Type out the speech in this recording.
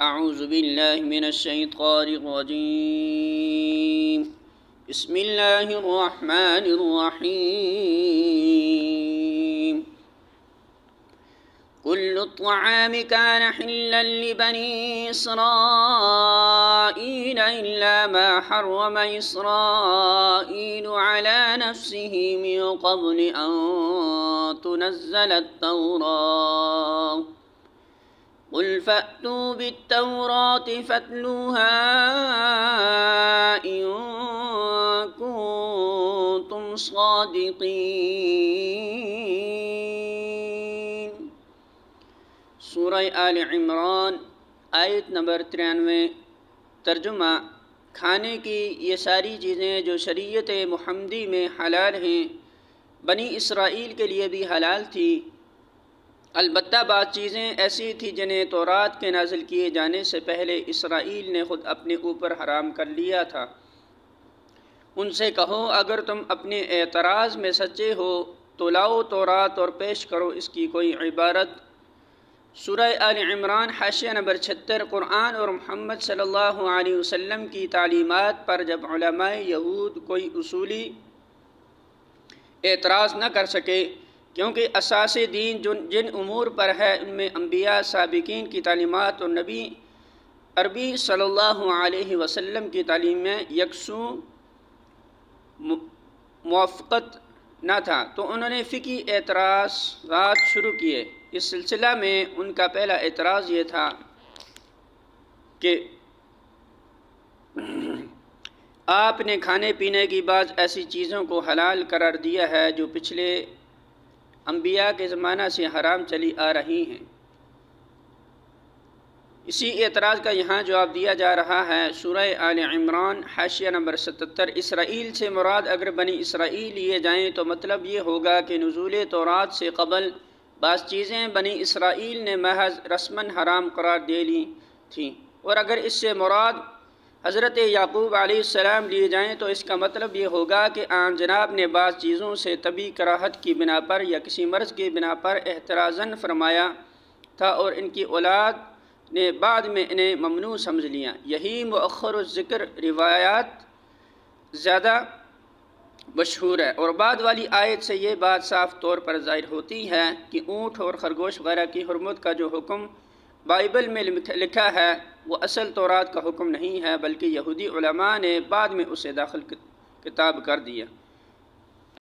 اعوذ باللہ من الشیطان الرجیم بسم اللہ الرحمن الرحیم كل الطعام كان حلا لبني إسرائيل إلا ما حرم إسرائيل على نفسه من قبل أن تنزل التوراة قل فأتوا بالتوراة فاتلوها إن كنتم صادقين۔ سورہ آل عمران آیت نمبر 93۔ ترجمہ: کھانے کی یہ ساری چیزیں جو شریعت محمدی میں حلال ہیں بنی اسرائیل کے لیے بھی حلال تھی، البتہ بعض چیزیں ایسی تھیں جنہیں تورات کے نازل کیے جانے سے پہلے اسرائیل نے خود اپنے اوپر حرام کر لیا تھا۔ ان سے کہو اگر تم اپنے اعتراض میں سچے ہو تو لاؤ تورات اور پیش کرو اس کی کوئی عبارت۔ سورہ آل عمران حاشیہ نمبر 76۔ قرآن اور محمد صلی اللہ علیہ وسلم کی تعلیمات پر جب علماء یہود کوئی اصولی اعتراض نہ کر سکے، کیونکہ اساس دین جن امور پر ہے ان میں انبیاء سابقین کی تعلیمات اور نبی عربی صلی اللہ علیہ وسلم کی تعلیم میں یکسوں موافقت نہ تھا، تو انہوں نے فقہی اعتراضات شروع کیے۔ اس سلسلہ میں ان کا پہلا اعتراض یہ تھا کہ آپ نے کھانے پینے کی بعض ایسی چیزوں کو حلال قرار دیا ہے جو پچھلے انبیاء کے زمانہ سے حرام چلی آ رہی ہیں۔ اسی اعتراض کا یہاں جواب دیا جا رہا ہے۔ سورہ آل عمران حاشیہ نمبر 77۔ اسرائیل سے مراد اگر بنی اسرائیل لیے جائیں تو مطلب یہ ہوگا کہ نزول تورات سے قبل بعض چیزیں بنی اسرائیل نے محض رسماً حرام قرار دے لی تھیں، اور اگر اس سے مراد حضرت یعقوب علیہ السلام لیے جائیں تو اس کا مطلب یہ ہوگا کہ آن جناب نے بعض چیزوں سے طبی کراہت کی بنا پر یا کسی مرض کی بنا پر احترازاً فرمایا تھا، اور ان کی اولاد نے بعد میں انہیں ممنوع سمجھ لیا۔ یہی مؤخر الذکر روایات زیادہ مشہور ہے، اور بعد والی آیت سے یہ بات صاف طور پر ظاہر ہوتی ہے کہ اونٹ اور خرگوش وغیرہ کی حرمت کا جو حکم بائبل میں لکھا ہے وہ اصل تورات کا حکم نہیں ہے، بلکہ یہودی علماء نے بعد میں اسے داخل کتاب کر دیا۔